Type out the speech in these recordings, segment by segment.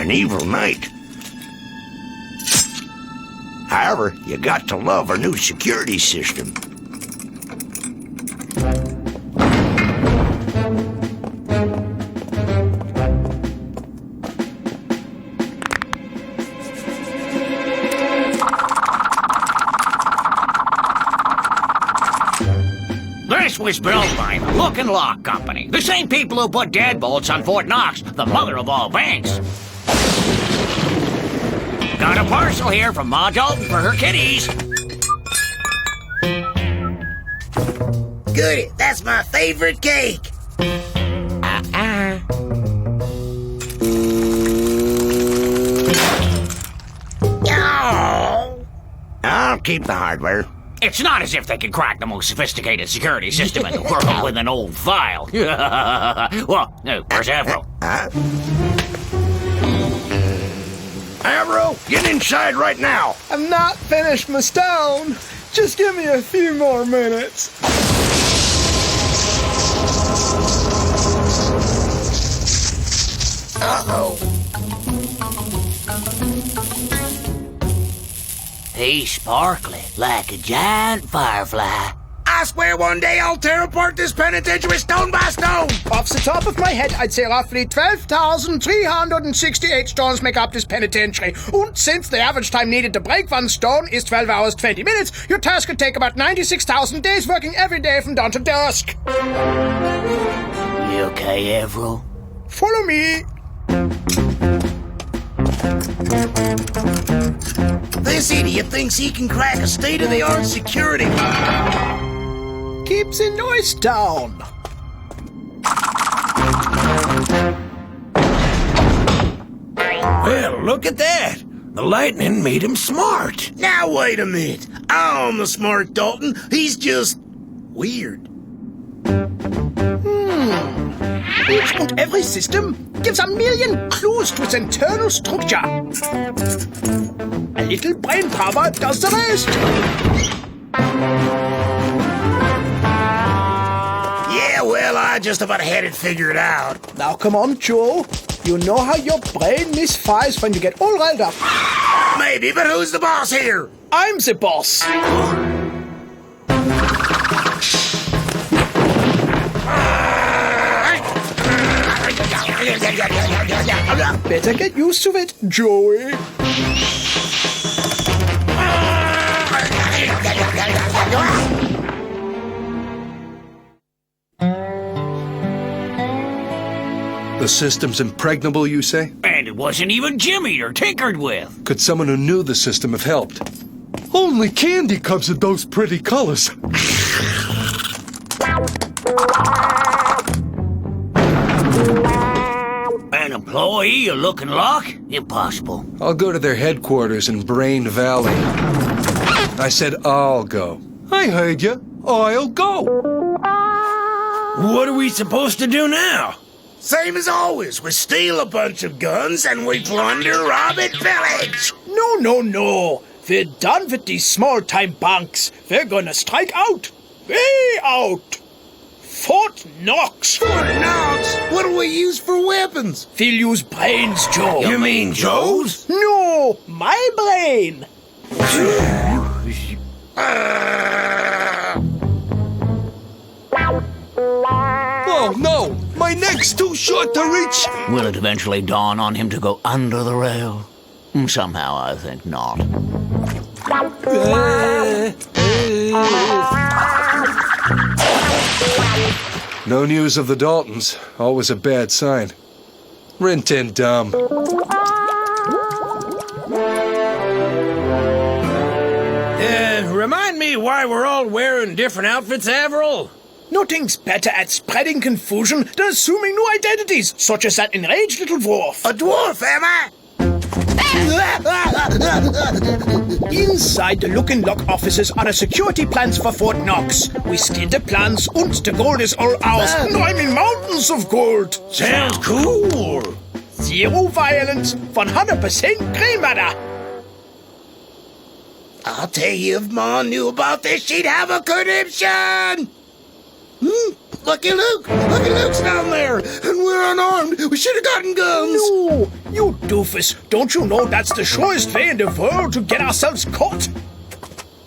an evil night. However, you got to love our new security system. This was built by the Look and Lock Company, the same people who put deadbolts on Fort Knox, the mother of all banks. Got a parcel here from Ma Dalton for her kitties. Goody, that's my favorite cake. Oh. I'll keep the hardware. It's not as if they can crack the most sophisticated security system in the world with an old file. Well, no, where's Avro? Avro, get inside right now. I'm not finished my stone. Just give me a few more minutes. Uh-oh. He's sparkling like a giant firefly. I swear one day I'll tear apart this penitentiary stone by stone. Off the top of my head, I'd say roughly 12,368 stones make up this penitentiary. And since the average time needed to break one stone is 12 hours 20 minutes, your task could take about 96,000 days working every day from dawn to dusk. You okay, Avro? Follow me. This idiot thinks he can crack a state-of-the-art security. Keep the noise down. Well, look at that. The lightning made him smart. Now wait a minute. I'm the smart Dalton. He's just weird. Each and every system gives a million clues to its internal structure. A little brain power does the rest. Yeah, well, I just about had it figured out. Now come on, Joe. You know how your brain misfires when you get all riled up. Maybe, but who's the boss here? I'm the boss. Better get used to it, Joey. The system's impregnable, you say? And it wasn't even jimmied or tinkered with. Could someone who knew the system have helped? Only candy comes in those pretty colors. An employee of Look and Lock? Impossible. I'll go to their headquarters in Brain Valley. I said I'll go. I heard you. I'll go. What are we supposed to do now? Same as always. We steal a bunch of guns and we plunder Robin Village. No. We're done with these small-time bunks. We're gonna strike out. Way out. Fort Knox. Fort Knox? What do we use for weapons? We'll use brains, Joe. You mean Joe's? No, my brain. Oh, no! My neck's too short to reach! Will it eventually dawn on him to go under the rail? Somehow, I think not. No news of the Daltons. Always a bad sign. Rin Tin Dum. Remind me why we're all wearing different outfits, Averill? Nothing's better at spreading confusion than assuming new identities, such as that enraged little dwarf. A dwarf, am I? Inside the Look and Lock offices are the security plans for Fort Knox. We steal the plans and the gold is all ours. No, I mean mountains of gold. Sounds cool. Zero violence, 100% grey matter. I'll tell you, if Ma knew about this, she'd have a conniption. Lucky Luke! Lucky Luke's down there! And we're unarmed! We should have gotten guns! No, you doofus. Don't you know that's the surest way in the world to get ourselves caught?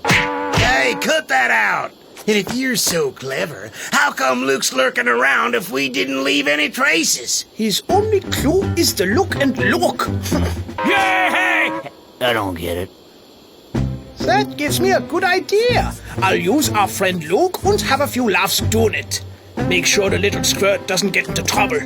Hey, cut that out! And if you're so clever, how come Luke's lurking around if we didn't leave any traces? His only clue is the look and look. Yay! I don't get it. That gives me a good idea. I'll use our friend Luke and have a few laughs doing it. Make sure the little squirt doesn't get into trouble.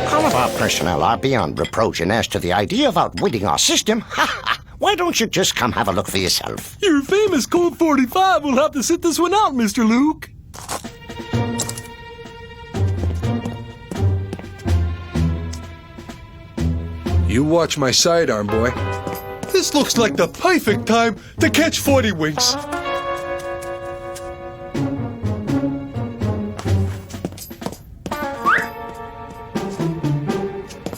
All of our personnel are beyond reproach, and as to the idea of outwitting our system, why don't you just come have a look for yourself? Your famous Colt 45 will have to sit this one out, Mr. Luke. You watch my sidearm, boy. This looks like the perfect time to catch 40 winks.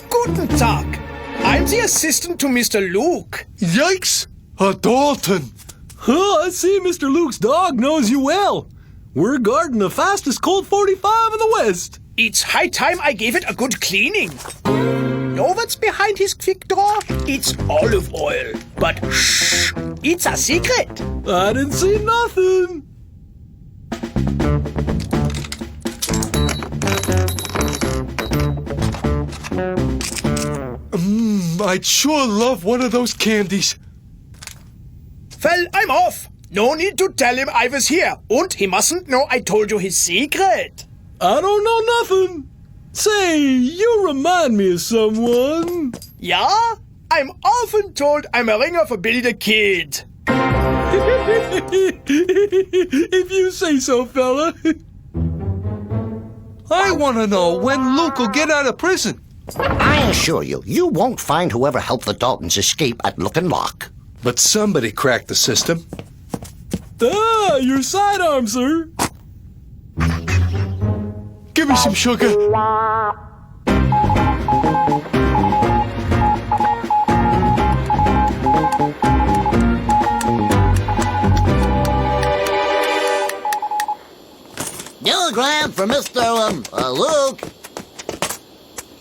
Guten Tag. I'm the assistant to Mr. Luke. Yikes! A Dalton! Huh, I see Mr. Luke's dog knows you well. We're guarding the fastest Colt 45 in the West. It's high time I gave it a good cleaning. Know what's behind his quick draw? It's olive oil. But shh, it's a secret. I didn't see nothing. I'd sure love one of those candies. Well, I'm off. No need to tell him I was here. And he mustn't know I told you his secret. I don't know nothing. Say, you remind me of someone. Yeah? I'm often told I'm a ringer for Billy the Kid. If you say so, fella. I want to know when Luke will get out of prison. I assure you, you won't find whoever helped the Daltons escape at Look and Lock. But somebody cracked the system. Ah, your sidearm, sir. Give me some sugar. Telegram for Mr. Luke.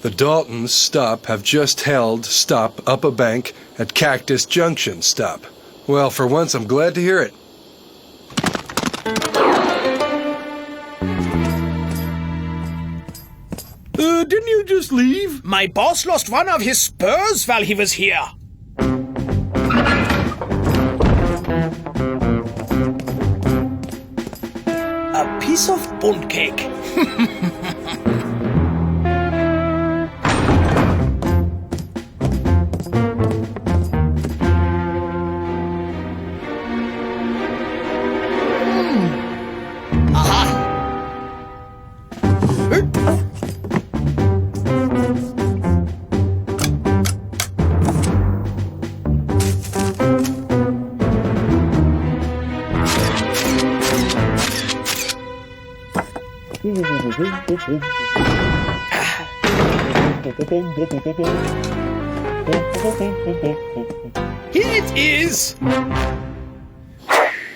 The Daltons have just held stop up a bank at Cactus Junction stop. Well, for once, I'm glad to hear it. Didn't you just leave? My boss lost one of his spurs while he was here. A piece of bone cake. Here it is!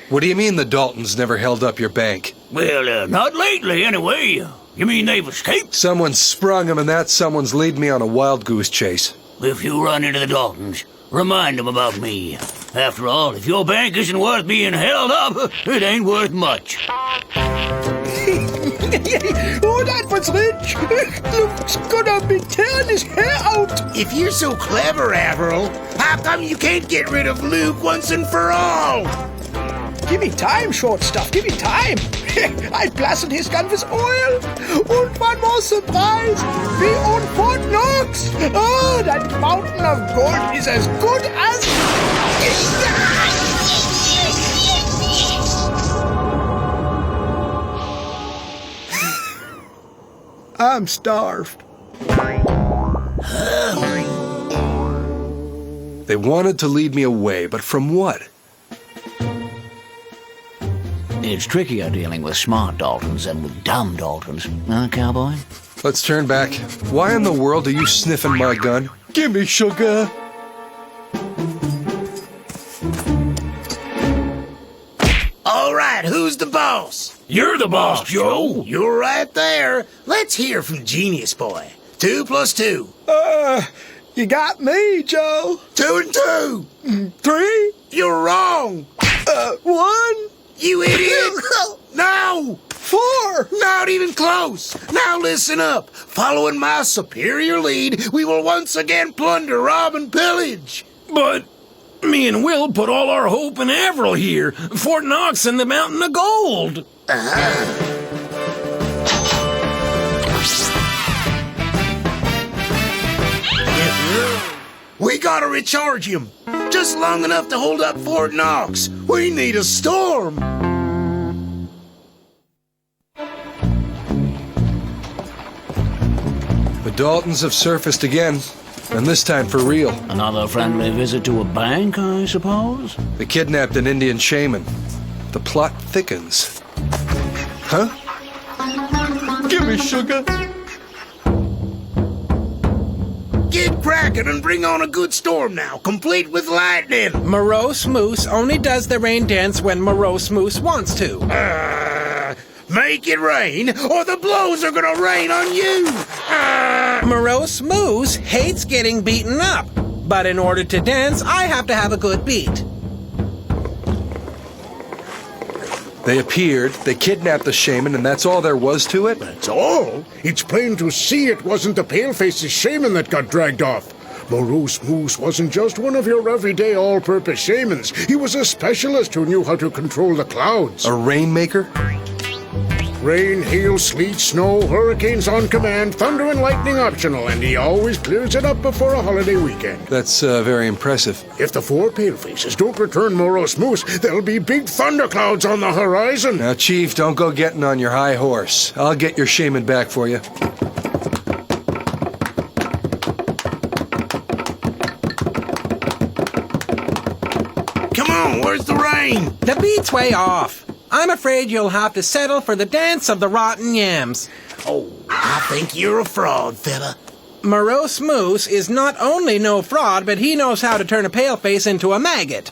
What do you mean the Daltons never held up your bank? Well, not lately, anyway. You mean they've escaped? Someone sprung them, and that someone's leading me on a wild goose chase. If you run into the Daltons, remind them about me. After all, if your bank isn't worth being held up, it ain't worth much. Oh, that was rich! Luke's gonna be tearing his hair out! If you're so clever, Avril, how come you can't get rid of Luke once and for all? Give me time, short stuff, give me time! I blasted his gun with oil! And one more surprise! We own Fort Knox! Oh, that mountain of gold is as good as... I'm starved. They wanted to lead me away, but from what? It's trickier dealing with smart Daltons than with dumb Daltons, huh, cowboy? Let's turn back. Why in the world are you sniffing my gun? Give me sugar. right, who's the boss? You're the boss, Joe. You're right there. Let's hear from Genius Boy. 2 plus 2. You got me, Joe. 2 and 2. 3? You're wrong. 1? You idiot. No. 4? Not even close. Now listen up. Following my superior lead, we will once again plunder, rob, and pillage. But me and Will put all our hope in Avril here, Fort Knox and the Mountain of Gold. We gotta recharge him. Just long enough to hold up Fort Knox. We need a storm. The Daltons have surfaced again, and this time for real. Another friendly visit to a bank, I suppose? They kidnapped an Indian shaman. The plot thickens. Huh? Give me sugar. Get cracking and bring on a good storm now, complete with lightning. Morose Moose only does the rain dance when Morose Moose wants to. Make it rain, or the blows are gonna rain on you. Morose Moose hates getting beaten up, but in order to dance, I have to have a good beat. They appeared, they kidnapped the shaman, and that's all there was to it? That's all. It's plain to see it wasn't the paleface's shaman that got dragged off. Morose Moose wasn't just one of your everyday all-purpose shamans. He was a specialist who knew how to control the clouds. A rainmaker? Rain, hail, sleet, snow, hurricanes on command, thunder and lightning optional, and he always clears it up before a holiday weekend. That's very impressive. If the 4 palefaces don't return Morose Moose, there'll be big thunderclouds on the horizon. Now, Chief, don't go getting on your high horse. I'll get your shaman back for you. Come on, where's the rain? The beat's way off. I'm afraid you'll have to settle for the dance of the rotten yams. Oh, I think you're a fraud, fella. Morose Moose is not only no fraud, but he knows how to turn a paleface into a maggot.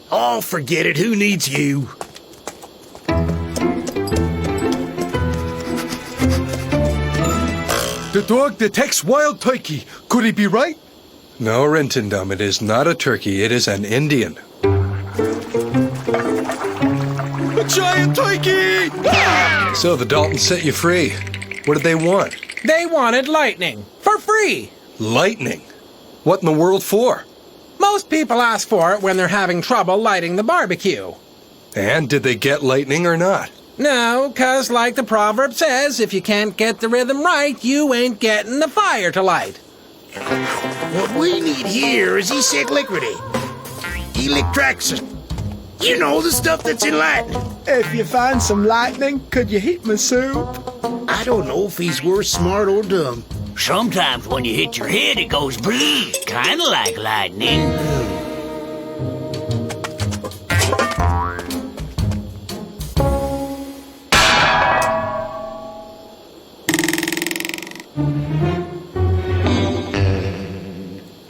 Oh, forget it. Who needs you? The dog detects wild turkey. Could he be right? No, Rintendum, it is not a turkey. It is an Indian. A giant turkey! So the Daltons set you free. What did they want? They wanted lightning. For free. Lightning? What in the world for? Most people ask for it when they're having trouble lighting the barbecue. And did they get lightning or not? No, 'cause like the proverb says, if you can't get the rhythm right, you ain't getting the fire to light. What we need here is E-Cyclicity. Electraxis. You know, the stuff that's in lightning. If you find some lightning, could you heat my soup? I don't know if he's worth smart or dumb. Sometimes when you hit your head, it goes blue, kind of like lightning.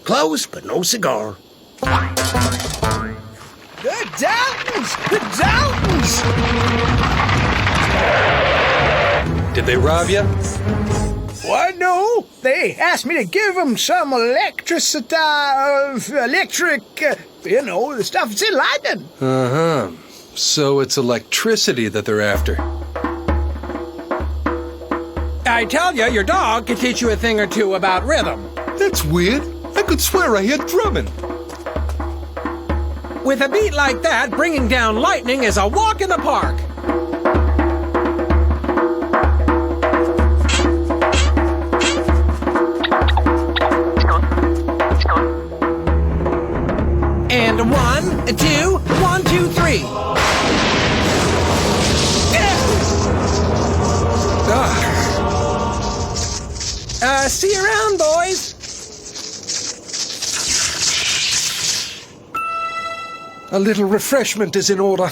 Close, but no cigar. The Daltons! The Daltons! Did they rob you? Why, no. They asked me to give them some electric, the stuff that's in lightning. Uh-huh. So it's electricity that they're after. I tell you, your dog can teach you a thing or two about rhythm. That's weird. I could swear I heard drumming. With a beat like that, bringing down lightning is a walk in the park. And 1, 2, 1, 2, 3. See you around, boys. A little refreshment is in order.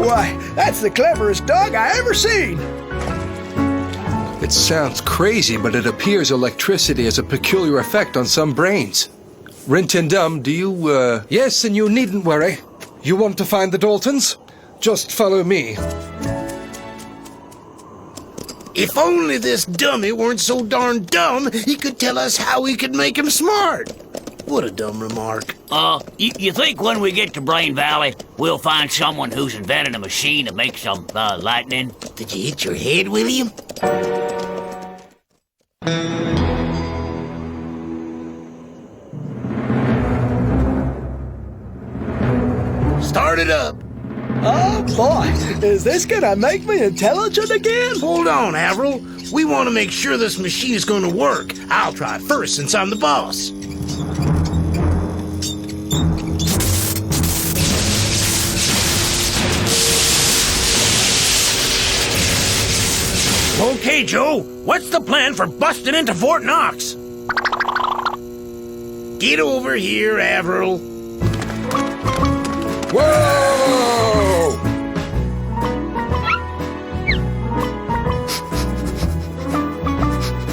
Why, that's the cleverest dog I ever seen. It sounds crazy, but it appears electricity has a peculiar effect on some brains. Rin Tin Dum, do you, Yes, and you needn't worry. You want to find the Daltons? Just follow me. If only this dummy weren't so darn dumb, he could tell us how we could make him smart. What a dumb remark. You think when we get to Brain Valley, we'll find someone who's invented a machine that makes some, lightning? Did you hit your head, William? Start it up. Oh boy, is this gonna make me intelligent again? Hold on, Avril. We want to make sure this machine is going to work. I'll try first since I'm the boss. Okay, Joe, what's the plan for busting into Fort Knox? Get over here, Avril. Whoa!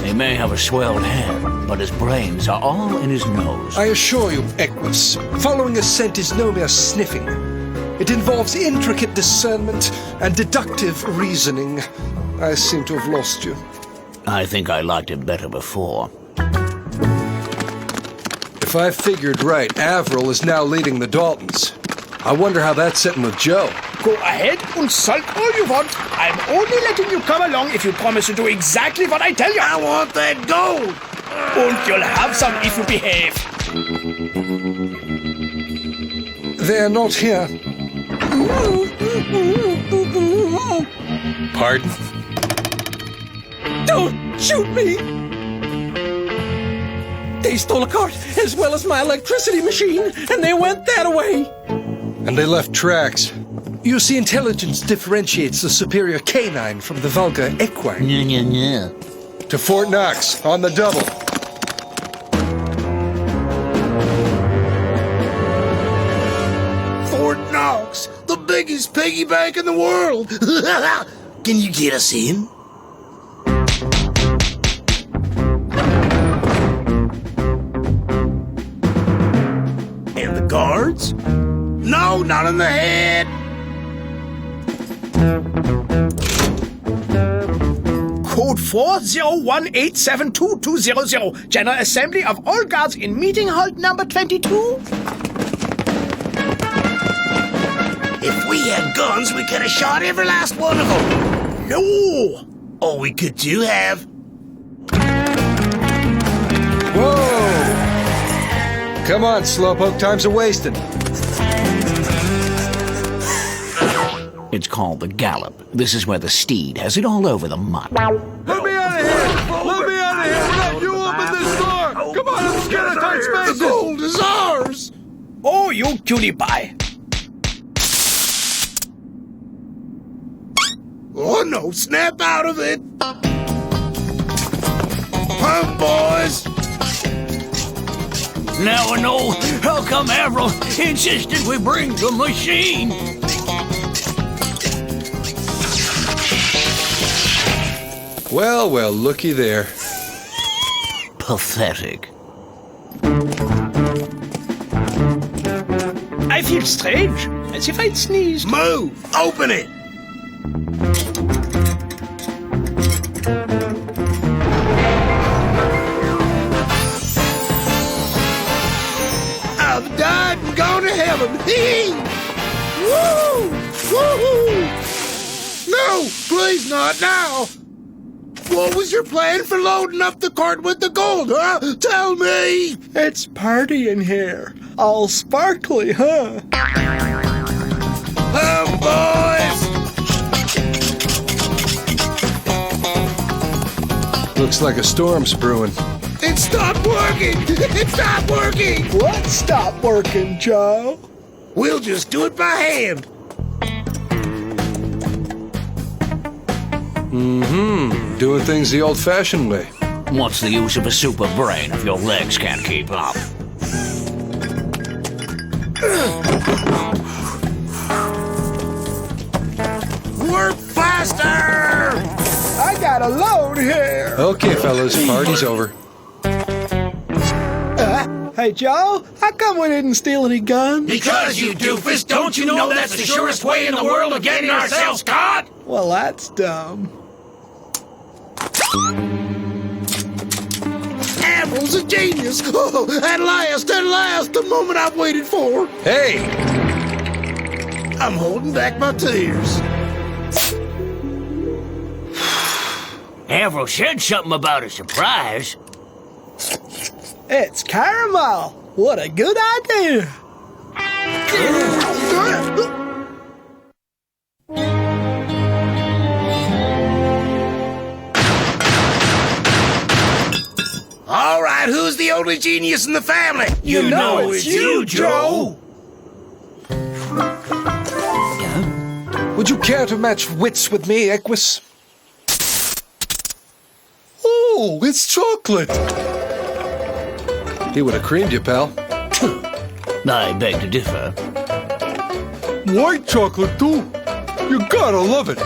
He may have a swelled head, but his brains are all in his nose. I assure you, Equus, following a scent is no mere sniffing. It involves intricate discernment and deductive reasoning. I seem to have lost you. I think I liked him better before. If I figured right, Avril is now leading the Daltons. I wonder how that's sitting with Joe. Go ahead and sulk all you want. I'm only letting you come along if you promise to do exactly what I tell you. I want that gold. And you'll have some if you behave. They're not here. Pardon? Don't shoot me! They stole a cart as well as my electricity machine, and they went that way. And they left tracks. You see, intelligence differentiates the superior canine from the vulgar equine. To Fort Knox, on the double. Fort Knox, the biggest piggy bank in the world. Can you get us in? And the guards? No, not in the head. Code 401872200. General Assembly of all guards in meeting hall number 22. If we had guns, we could have shot every last one of them. No! Or we could do have. Whoa! Come on, Slowpoke, time's a-wasting. It's called the gallop. This is where the steed has it all over the mutt. Let me out of here! Let me out of here! We're not you open this door! Come on, let's get a tight space! The gold is ours! Oh, you cutie pie. Oh no, snap out of it! Pump, boys! Now I know how come Avril insisted we bring the machine. Well, well, looky there. Pathetic. I feel strange, as if I'd sneezed. Move! Open it! I've died and gone to heaven. Hee! Woo! Woo-hoo! No, please not now. What was your plan for loading up the cart with the gold, huh? Tell me! It's party in here. All sparkly, huh? Boys! Looks like a storm's brewing. It stopped working! It stopped working! What stopped working, Joe? We'll just do it by hand. Doing things the old-fashioned way. What's the use of a super brain if your legs can't keep up? got a load here. Okay, fellas, party's over. Hey, Joe, how come we didn't steal any guns? Because, you doofus, don't you know that's the surest way in the world of getting ourselves caught? Well, that's dumb. Avril's a genius. Oh, at last, the moment I've waited for. Hey! I'm holding back my tears. Avril said something about a surprise. It's caramel. What a good idea. All right, who's the only genius in the family? You know it's you, Joe. Would you care to match wits with me, Equus? Oh, it's chocolate! He would have creamed you, pal. I beg to differ. White chocolate, too. You gotta love it.